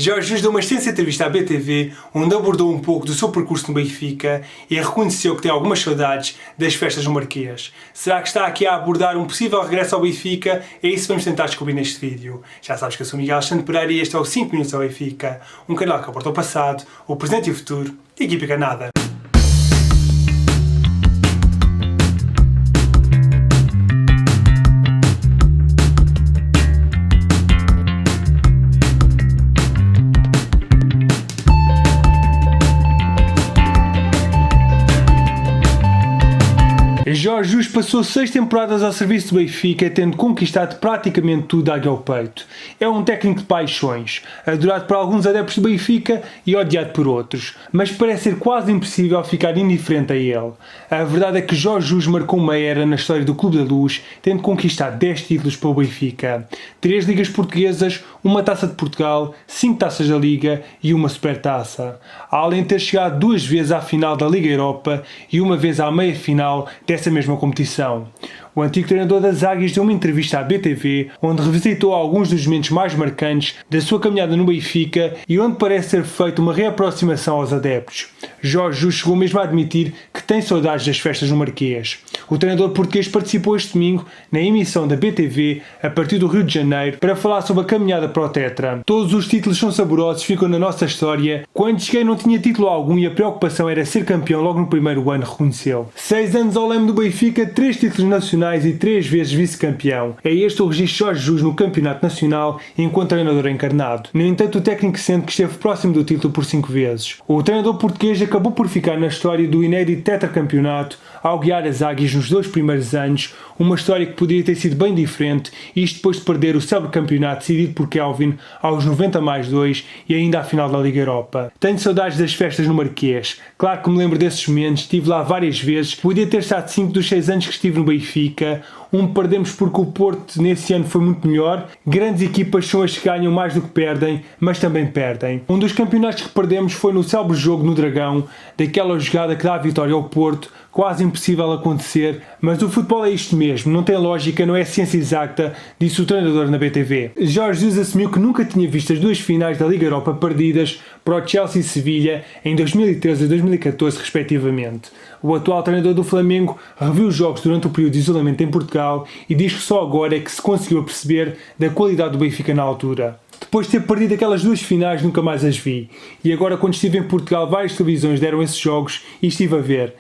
Jorge Jesus deu uma extensa entrevista à BTV, onde abordou um pouco do seu percurso no Benfica e reconheceu que tem algumas saudades das festas no Marquês. Será que está aqui a abordar um possível regresso ao Benfica? É isso que vamos tentar descobrir neste vídeo. Já sabes que eu sou Miguel Alexandre Pereira e este é o 5 Minutos ao Benfica, um canal que aborda o passado, o presente e o futuro da equipa ganada. Jorge Jesus passou 6 temporadas ao serviço do Benfica, tendo conquistado praticamente tudo a ao peito. É um técnico de paixões, adorado por alguns adeptos do Benfica e odiado por outros, mas parece ser quase impossível ficar indiferente a ele. A verdade é que Jorge Jesus marcou uma era na história do Clube da Luz, tendo conquistado 10 títulos para o Benfica. 3 ligas portuguesas, uma taça de Portugal, 5 taças da Liga e uma supertaça. Além de ter chegado 2 vezes à final da Liga Europa e uma vez à meia-final dessa mesma competição. O antigo treinador das Águias deu uma entrevista à BTV, onde revisitou alguns dos momentos mais marcantes da sua caminhada no Benfica e onde parece ter feito uma reaproximação aos adeptos. Jorge Jesus chegou mesmo a admitir que tem saudades das festas no Marquês. O treinador português participou este domingo na emissão da BTV a partir do Rio de Janeiro para falar sobre a caminhada para o Tetra. Todos os títulos são saborosos, ficam na nossa história. Quando cheguei não tinha título algum e a preocupação era ser campeão logo no primeiro ano, reconheceu. 6 anos ao leme do Benfica, 3 títulos nacionais e 3 vezes vice-campeão. É este o registro de Jorge Jesus no Campeonato Nacional enquanto treinador encarnado. No entanto, o técnico sente que esteve próximo do título por 5 vezes. O treinador português acabou por ficar na história do inédito tetracampeonato ao guiar as Águias nos 2 primeiros anos, uma história que poderia ter sido bem diferente, isto depois de perder o célebre campeonato decidido por Kelvin aos 90+2 e ainda à final da Liga Europa. Tenho saudades das festas no Marquês. Claro que me lembro desses momentos, estive lá várias vezes, podia ter estado 5 dos 6 anos que estive no Benfica. Perdemos porque o Porto nesse ano foi muito melhor. Grandes equipas são as que ganham mais do que perdem, mas também perdem. Um dos campeonatos que perdemos foi no célebre jogo no Dragão, daquela jogada que dá a vitória ao Porto, quase impossível acontecer, mas o futebol é isto mesmo, não tem lógica, não é ciência exata, disse o treinador na BTV. Jorge Jesus assumiu que nunca tinha visto as 2 finais da Liga Europa perdidas para o Chelsea e Sevilha em 2013 e 2014 respectivamente. O atual treinador do Flamengo reviu os jogos durante o período de isolamento em Portugal e diz que só agora é que se conseguiu aperceber da qualidade do Benfica na altura. Depois de ter perdido aquelas 2 finais, nunca mais as vi. E agora, quando estive em Portugal, várias televisões deram esses jogos e estive a ver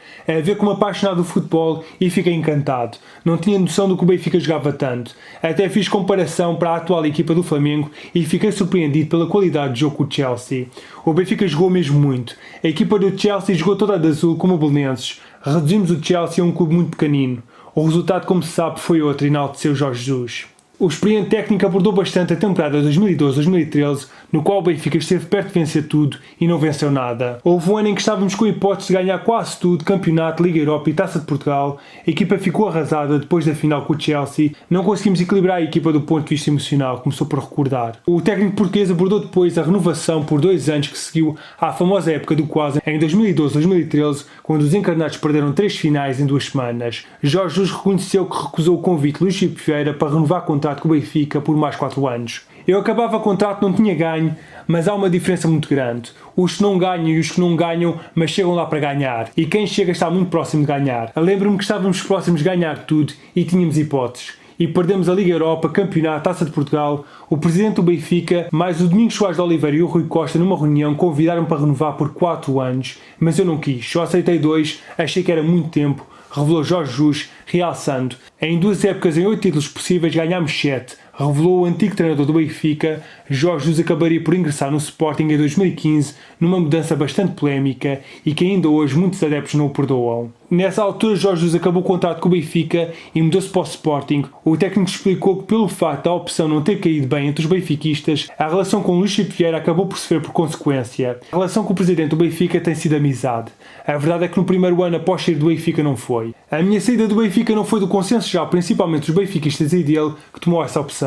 como apaixonado do futebol e fiquei encantado. Não tinha noção do que o Benfica jogava tanto. Até fiz comparação para a atual equipa do Flamengo e fiquei surpreendido pela qualidade de jogo com o Chelsea. O Benfica jogou mesmo muito. A equipa do Chelsea jogou toda de azul como belenenses. Reduzimos o Chelsea a um clube muito pequenino. O resultado, como se sabe, foi outro, enalteceu Jorge Jesus. O experiente técnico abordou bastante a temporada 2012-2013, no qual o Benfica esteve perto de vencer tudo e não venceu nada. Houve um ano em que estávamos com a hipótese de ganhar quase tudo, campeonato, Liga Europa e Taça de Portugal. A equipa ficou arrasada depois da final com o Chelsea. Não conseguimos equilibrar a equipa do ponto de vista emocional, começou por recordar. O técnico português abordou depois a renovação por 2 anos que seguiu à famosa época do quase em 2012-2013, quando os encarnados perderam 3 finais em 2 semanas. Jorge Jesus reconheceu que recusou o convite de Luís Filipe Vieira para renovar contrato com o Benfica por mais 4 anos. Eu acabava o contrato, não tinha ganho, mas há uma diferença muito grande. Os que não ganham e os que não ganham, mas chegam lá para ganhar. E quem chega está muito próximo de ganhar. Lembro-me que estávamos próximos de ganhar tudo e tínhamos hipóteses. E perdemos a Liga Europa, Campeonato, Taça de Portugal. O presidente do Benfica, mais o Domingos Soares de Oliveira e o Rui Costa numa reunião convidaram-me para renovar por 4 anos, mas eu não quis, só aceitei 2, achei que era muito tempo, revelou Jorge Jesus, realçando. Em 2 épocas, em 8 títulos possíveis, ganhámos 7. Revelou o antigo treinador do Benfica. Jorge Jesus acabaria por ingressar no Sporting em 2015, numa mudança bastante polémica e que ainda hoje muitos adeptos não o perdoam. Nessa altura, Jorge Jesus acabou o contrato com o Benfica e mudou-se para o Sporting. O técnico explicou que, pelo facto da opção não ter caído bem entre os benfiquistas, a relação com Luís Filipe Vieira acabou por sofrer por consequência. A relação com o presidente do Benfica tem sido amizade. A verdade é que no primeiro ano após sair do Benfica não foi. A minha saída do Benfica não foi do consenso geral, principalmente dos benfiquistas e dele, que tomou essa opção.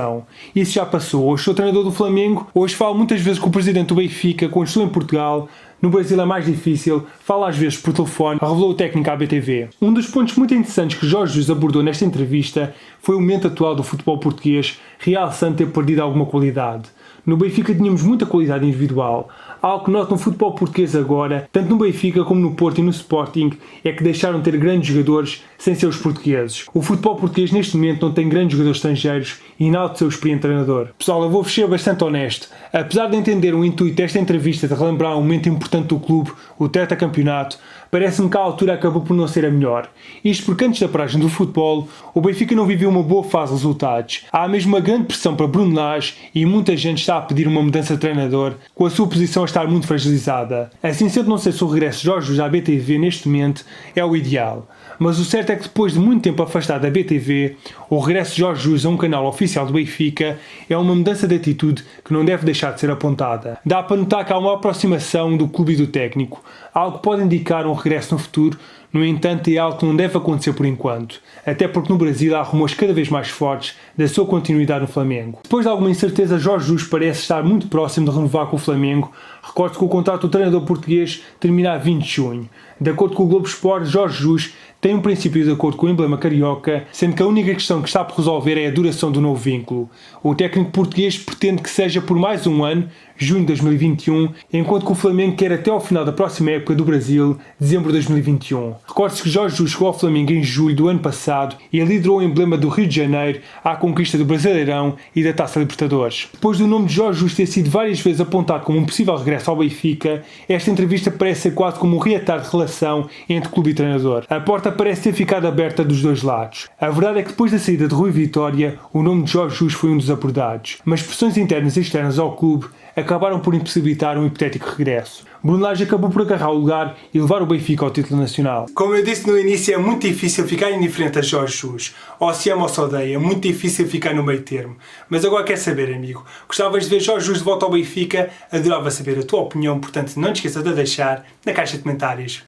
Isso já passou. Hoje sou treinador do Flamengo, hoje falo muitas vezes com o presidente do Benfica, quando estou em Portugal. No Brasil é mais difícil, fala às vezes por telefone, revelou o técnico à BTV. Um dos pontos muito interessantes que Jorge Jesus abordou nesta entrevista foi o momento atual do futebol português, realçando ter perdido alguma qualidade. No Benfica tínhamos muita qualidade individual, algo que noto no futebol português agora, tanto no Benfica como no Porto e no Sporting, é que deixaram de ter grandes jogadores sem ser os portugueses. O futebol português neste momento não tem grandes jogadores estrangeiros e nada seu experiente treinador. Pessoal, eu vou ser bastante honesto. Apesar de entender o intuito desta entrevista de relembrar um momento importante do clube, o tetracampeonato, parece-me que a altura acabou por não ser a melhor. Isto porque antes da paragem do futebol, o Benfica não viveu uma boa fase de resultados. Há mesmo uma grande pressão para Bruno Lage e muita gente está a pedir uma mudança de treinador, com a sua posição a estar muito fragilizada. Assim sendo, não sei se o regresso de Jorge Jesus à BTV neste momento é o ideal. Mas o certo é que depois de muito tempo afastado da BTV, o regresso de Jorge Jesus a um canal oficial do Benfica é uma mudança de atitude que não deve deixar de ser apontada. Dá para notar que há uma aproximação do clube e do técnico, algo que pode indicar um regresso no futuro. No entanto, é algo que não deve acontecer por enquanto, até porque no Brasil há rumores cada vez mais fortes da sua continuidade no Flamengo. Depois de alguma incerteza, Jorge Jesus parece estar muito próximo de renovar com o Flamengo. Recorde que o contrato do treinador português termina a 20 de junho. De acordo com o Globo Esporte, Jorge Jesus tem um princípio de acordo com o emblema carioca, sendo que a única questão que está por resolver é a duração do novo vínculo. O técnico português pretende que seja por mais um ano, junho de 2021, enquanto que o Flamengo quer até ao final da próxima época do Brasil, dezembro de 2021. Recorde-se que Jorge Jesus chegou ao Flamengo em julho do ano passado e liderou o emblema do Rio de Janeiro à conquista do Brasileirão e da Taça Libertadores. Depois do nome de Jorge Jesus ter sido várias vezes apontado como um possível regresso ao Benfica, esta entrevista parece ser quase como um reatar de relação entre clube e treinador. A porta parece ter ficado aberta dos dois lados. A verdade é que depois da saída de Rui Vitória, o nome de Jorge Jesus foi um dos abordados, mas pressões internas e externas ao clube acabaram por impossibilitar um hipotético regresso. Bruno Lage acabou por agarrar o lugar e levar o Benfica ao título nacional. Como eu disse no início, é muito difícil ficar indiferente a Jorge Jesus. Ou se ama ou se odeia, é muito difícil ficar no meio termo. Mas agora quer saber, amigo? Gostavas de ver Jorge Jesus de volta ao Benfica? Adorava saber a tua opinião, portanto não te esqueças de a deixar na caixa de comentários.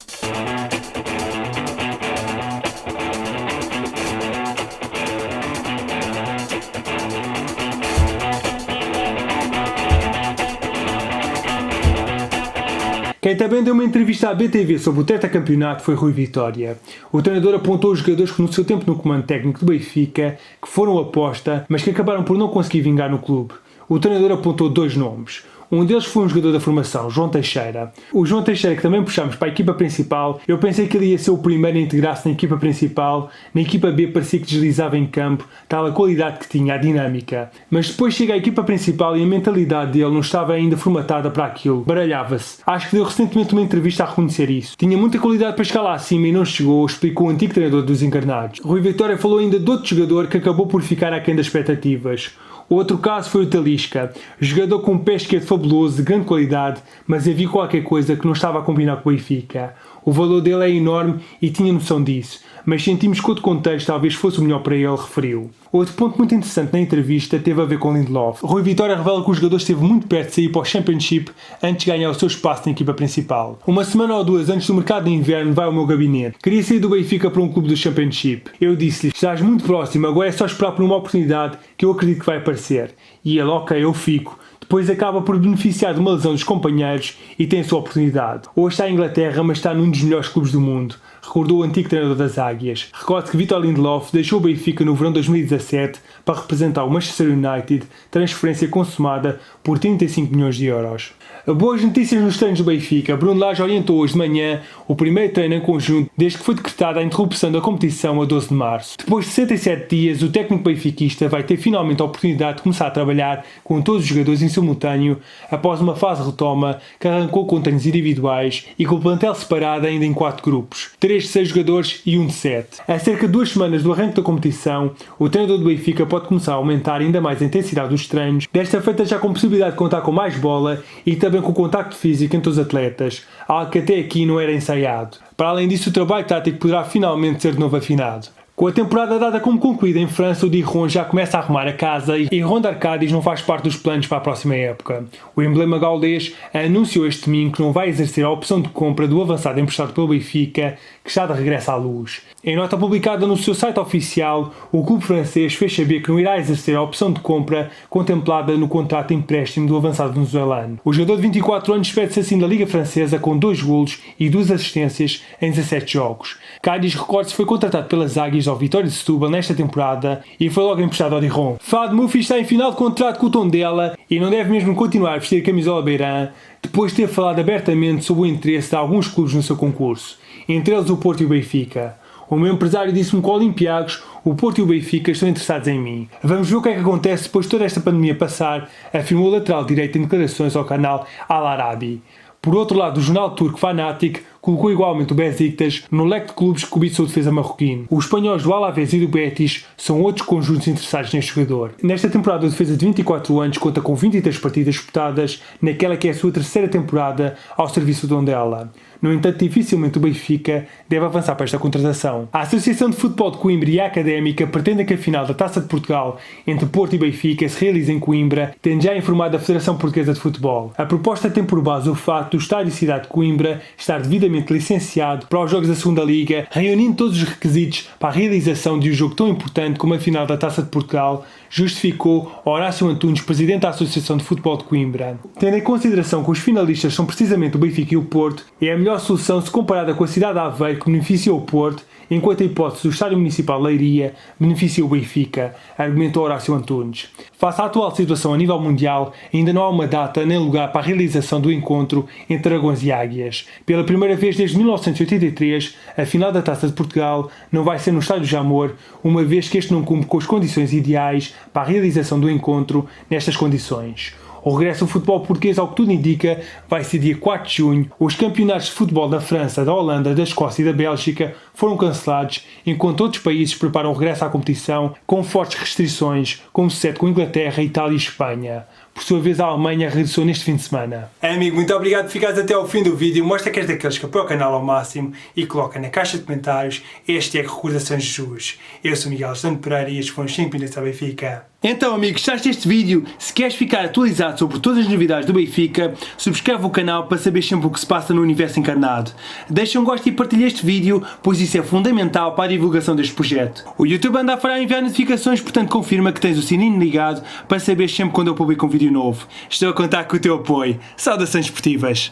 Quem também deu uma entrevista à BTV sobre o tetracampeonato foi Rui Vitória. O treinador apontou os jogadores que no seu tempo no comando técnico do Benfica, que foram aposta, mas que acabaram por não conseguir vingar no clube. O treinador apontou dois nomes. Um deles foi um jogador da formação, João Teixeira. O João Teixeira, que também puxámos para a equipa principal, eu pensei que ele ia ser o primeiro a integrar-se na equipa principal. Na equipa B parecia que deslizava em campo, tal a qualidade que tinha, a dinâmica. Mas depois chega à equipa principal e a mentalidade dele não estava ainda formatada para aquilo. Baralhava-se. Acho que deu recentemente uma entrevista a reconhecer isso. Tinha muita qualidade para chegar lá acima e não chegou, explicou o antigo treinador dos encarnados. Rui Vitória falou ainda de outro jogador que acabou por ficar aquém das expectativas. Outro caso foi o Talisca, jogador com um pé esquerdo fabuloso, de grande qualidade, mas havia qualquer coisa que não estava a combinar com o Benfica. O valor dele é enorme e tinha noção disso, mas sentimos que outro contexto talvez fosse o melhor para ele, referiu. Outro ponto muito interessante na entrevista teve a ver com Lindelof. Rui Vitória revela que o jogador esteve muito perto de sair para o Championship antes de ganhar o seu espaço na equipa principal. Uma semana ou duas antes do mercado de inverno vai ao meu gabinete. Queria sair do Benfica para um clube do Championship. Eu disse-lhe, estás muito próximo, agora é só esperar por uma oportunidade que eu acredito que vai aparecer. E ele, ok, eu fico. Depois acaba por beneficiar de uma lesão dos companheiros e tem a sua oportunidade. Hoje está em Inglaterra, mas está num dos melhores clubes do mundo, recordou o antigo treinador das Águias. Recorde que Vítor Lindelof deixou o Benfica no verão de 2017 para representar o Manchester United, transferência consumada por 35 milhões de euros. Boas notícias nos treinos do Benfica. Bruno Lage orientou hoje de manhã o primeiro treino em conjunto desde que foi decretada a interrupção da competição a 12 de março. Depois de 67 dias, o técnico benfiquista vai ter finalmente a oportunidade de começar a trabalhar com todos os jogadores em simultâneo após uma fase de retoma que arrancou com treinos individuais e com o plantel separado ainda em 4 grupos, 3 de 6 jogadores e 1 de 7. A cerca de 2 semanas do arranque da competição, o treinador do Benfica pode começar a aumentar ainda mais a intensidade dos treinos, desta feita já com possibilidade de contar com mais bola e também com contacto físico entre os atletas, algo que até aqui não era ensaiado. Para além disso, o trabalho tático poderá finalmente ser de novo afinado. Com a temporada dada como concluída em França, o Dijon já começa a arrumar a casa e Ronda Arcadis não faz parte dos planos para a próxima época. O emblema gaulês anunciou este domingo que não vai exercer a opção de compra do avançado emprestado pelo Benfica, que está de regresso à luz. Em nota publicada no seu site oficial, o clube francês fez saber que não irá exercer a opção de compra contemplada no contrato de empréstimo do avançado venezuelano. O jogador de 24 anos despede-se assim da Liga Francesa com 2 golos e 2 assistências em 17 jogos. Cádiz, recorde-se, foi contratado pelas Águias ao Vitória de Setúbal nesta temporada e foi logo emprestado ao Dijon. Fad Murphy está em final de contrato com o Tondela e não deve mesmo continuar a vestir a camisola beirã, depois de ter falado abertamente sobre o interesse de alguns clubes no seu concurso, entre eles o Porto e o Benfica. O meu empresário disse-me que o Olympiacos, o Porto e o Benfica estão interessados em mim. Vamos ver o que é que acontece depois de toda esta pandemia passar, afirmou o lateral direito em declarações ao canal Al Arabi. Por outro lado, o jornal turco Fanatic colocou igualmente o Besiktas no leque de clubes que cobiçam o defesa marroquino. Os espanhóis do Alavés e do Betis são outros conjuntos interessados neste jogador. Nesta temporada, o defesa de 24 anos conta com 23 partidas disputadas naquela que é a sua terceira temporada ao serviço do Tondela. No entanto, dificilmente o Benfica deve avançar para esta contratação. A Associação de Futebol de Coimbra e a Académica pretendem que a final da Taça de Portugal entre Porto e Benfica se realize em Coimbra, tendo já informado a Federação Portuguesa de Futebol. A proposta tem por base o facto do Estádio Cidade de Coimbra estar devidamente licenciado para os jogos da Segunda Liga, reunindo todos os requisitos para a realização de um jogo tão importante como a final da Taça de Portugal, justificou Horácio Antunes, presidente da Associação de Futebol de Coimbra. Tendo em consideração que os finalistas são precisamente o Benfica e o Porto, é a melhor solução se comparada com a cidade de Aveiro, que beneficia o Porto, enquanto a hipótese do Estádio Municipal de Leiria beneficia o Benfica, argumentou Horácio Antunes. Face à atual situação a nível mundial, ainda não há uma data nem lugar para a realização do encontro entre Dragões e Águias. Pela primeira vez desde 1983, a final da Taça de Portugal não vai ser no Estádio Jamor, uma vez que este não cumpre com as condições ideais para a realização do encontro nestas condições. O regresso ao futebol português, ao que tudo indica, vai ser dia 4 de junho. Os campeonatos de futebol da França, da Holanda, da Escócia e da Bélgica foram cancelados, enquanto outros países preparam o regresso à competição com fortes restrições, como sucede com Inglaterra, Itália e Espanha. Por sua vez, a Alemanha regressou neste fim de semana. Amigo, muito obrigado por ficares até ao fim do vídeo. Mostra que és daqueles que apoia o canal ao máximo e coloca na caixa de comentários #Recordações de Jesus. Eu sou Miguel Santo Pereira e estes foram os 5 minutos da Benfica. Então, amigos, gostaste deste vídeo? Se queres ficar atualizado sobre todas as novidades do Benfica, subscreve o canal para saber sempre o que se passa no universo encarnado. Deixa um gosto e partilha este vídeo, pois isso é fundamental para a divulgação deste projeto. O YouTube anda a fará enviar notificações, portanto confirma que tens o sininho ligado para saber sempre quando eu publico um vídeo novo. Estou a contar com o teu apoio. Saudações esportivas!